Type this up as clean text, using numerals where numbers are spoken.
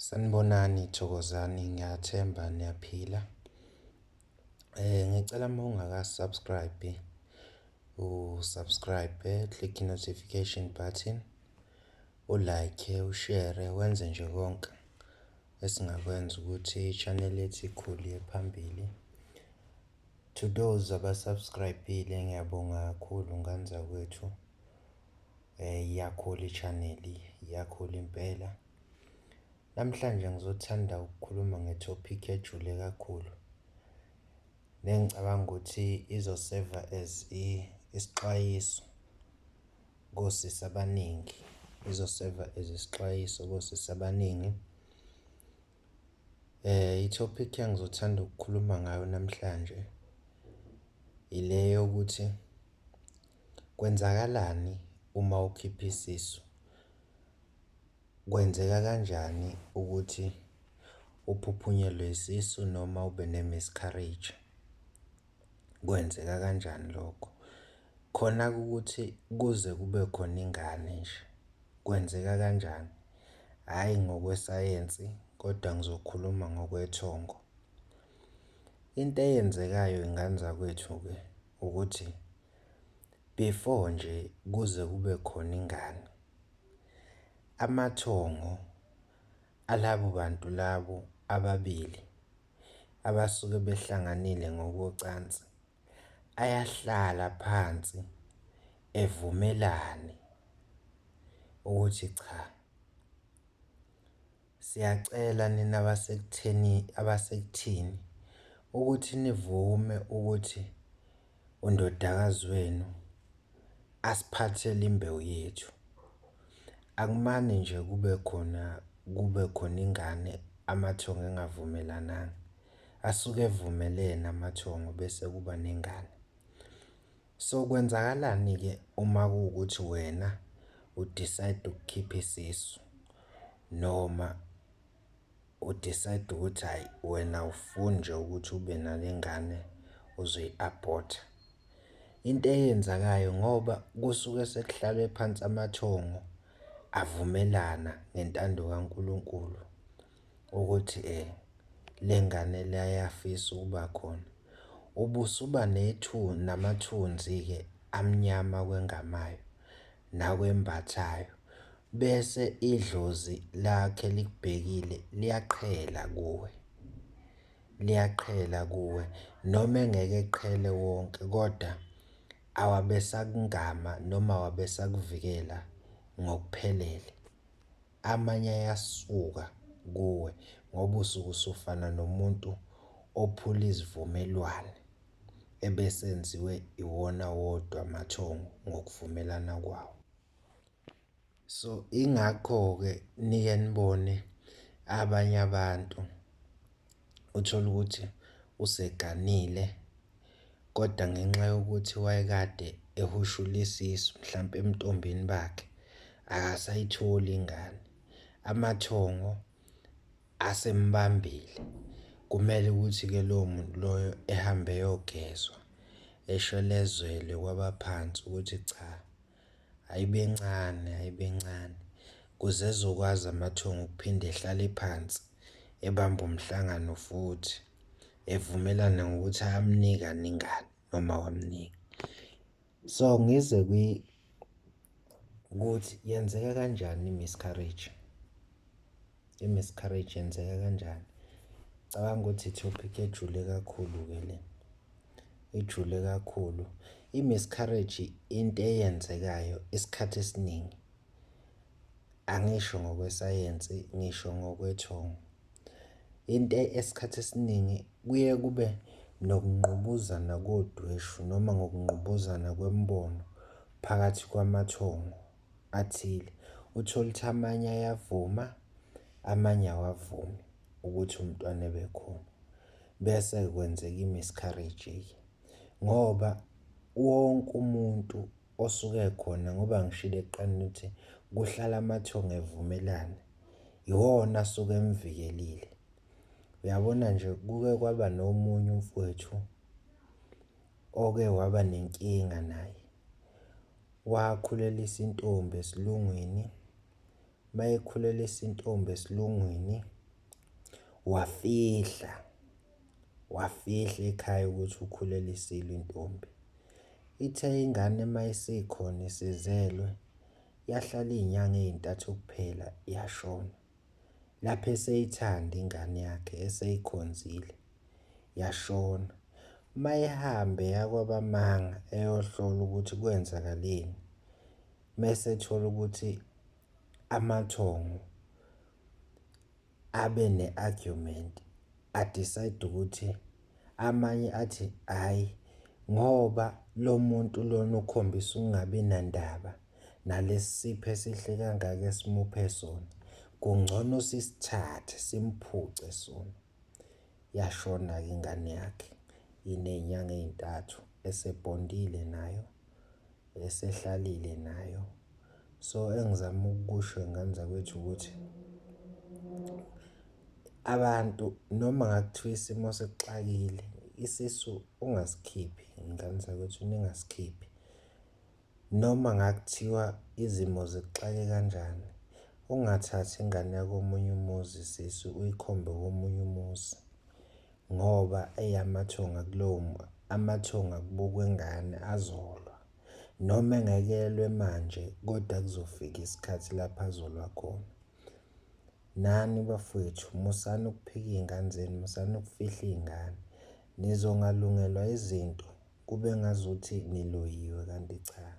Sanibonani Thokozani, ngiyathemba niyaphila. Ngicela uma ungaka-subscribe, usubscribe, click i-notification button, u-like, ushare, wenze nje konke esingakwenza ukuthi i-channel yethu ikhule phambili. To those abasubscribile, ngiyabonga kakhulu nganza kwethu. Iyakhula i-channel, iyakhula impela. Namhlanje ngizothanda ukukhuluma nge-topic ejule kakhulu. Nengicabanga ukuthi izoserva as isixwayiso kosisi abaningi. Izoserva as isixwayiso kosisi abaningi. I-topic engizothanda ukukhuluma ngayo namhlanje ile yokuthi kwenzakalani uma ukhipha isisu. Kwenzeka kanjani ukuthi uphuphunyelwe isisu noma ube ne-miscarriage? Kwenzeka kanjani lokho? Khona ukuthi kuze kube khona ingane nje. Kwenzeka kanjani? Hhayi ngokwesayensi, kodwa ngizokhuluma ngokwethongo. Into eyenzekayo inganza kwethu-ke ukuthi before nje kuze kube khona ingane, amathongo alabo bantu labo ababili abasuke behlanganile ngokocansi ayahlala phansi evumelane ukuthi cha, siyacela nina abasekuthini ukuthi nivume ukuthi undodakazi wenu asiphathele imbewu yethu. Akumane nje kube khona ingane amathongo engavumelananga. Asuke evumelene amathongo bese kuba nengane. So kwenzakalani-ke uma kuwukuthi wena udecide ukukhipha isisu noma udecide ukuthi hayi wena awufuni nje ukuthi ube nale ngane uzoyi-abort. Into eyenzakayo ngoba kusuke sekuhlalwe phansi amathongo avumelana ngentando kaNkulunkulu ukuthi le ngane le ayafisa ukuba khona. Ubusuba namathunzi-ke amnyama kwengamayo nakwembathayo, bese idlozi lakhe likubhekile liyaqhela kuwe noma engeke eqhele wonke, kodwa awabesakungama noma awabesakuvikela ngokuphelele. Amanye ayasuka kuwe ngoba usuke usufana nomuntu ophula izivumelwane ebesenziwe iwona wodwa amathongo ngokuvumelana kwawo. So ingakho-ke nike nibone abanye abantu uthola ukuthi useganile, kodwa ngenxa yokuthi wayekade ehushula isisu mhlampe ebuntombini bakhe akasayitholi ingane, amathongo asembambile. Kumele ukuthi-ke lowo muntu loyo ehambe eyogezwa, eshwelezelwe kwabaphansi ukuthi cha, ayibe ncane kuze ezokwazi amathongo ukuphinde ehlale phansi ebambe umhlangano futhi evumelana ngokuthi ayamnika ingane noma wamnika. So ngize ukuthi yenzeka kanjani i-miscarriage. I-miscarriage yenzeka kanjani? Cabanga ukuthi i-topic ejule kakhulu-ke le. Ijule kakhulu. I-miscarriage into eyenzekayo isikhathi esiningi, angisho ngokwesayensi, ngisho ngokwethongo. Into esikhathi esiningi kuye kube nokungqubuzana kodweshu noma ngokungqubuzana kwemibono phakathi kwamathongo athile. Uthola ukuthi amanye ayavuma, amanye awavumi ukuthi umntwana ebe khona. Bese kwenzeka i-miscarriage-ke ngoba wonke umuntu osuke khona, ngoba ngishilo ekuqaleni ukuthi kuhlala amathongo evumelane, iwona asuke emvikelile. Uyabona nje kuke kwaba nomunye umfowethu oke waba nenkinga naye. Wakhulelisa intombi esilungwini, mayekhulelisa intombi esilungwini, wafihla ekhaya ukuthi ukhulelisile intombi. Ithe ingane mayisikhona isizelwe, yahlala iy'nyanga ey'ntathu kuphela yashona. Lapho eseyithanda ingane yakhe eseyikhonzile yashona. Mayehambe yakwabamanga eyohlola ukuthi kwenzakaleni, mese ethola ukuthi amathongo abe ne-argument, adicide ukuthi amanye athi hhayi, ngoba lo muntu lona ukhombisa ukungabi nandaba nalesi sipho esihle kangaka esimuphe sona, kungcono sisithathe simphuce sona. Yashona-ke ingane yakhe iney'nyanga ey'ntathu, esebhondile nayo, esehlalile nayo. So engizama ukukusho ngane zakwethu ukuthi abantu noma ngakuthiwa isimo sekuxakile, isisu ungasikhiphi, ngane zakwethu ningasikhiphi. Noma ngakuthiwa izimo zikuxake kanjani, ungathathi ingane yakomunye umuzi isisu uyikhombe komunye umuzi, ngoba eyamathongo amathongo akubukwa engane azolwa. Noma engekelwe manje, kodwa kuzofika isikhathi lapho azolwa khona. Nani bafowethu, musani ukuphika iy'ngane zenu, musani ukufihla iy'ngane. Nizongalungelwa izinto kube ngazuthi niloyiwe, kanti cha.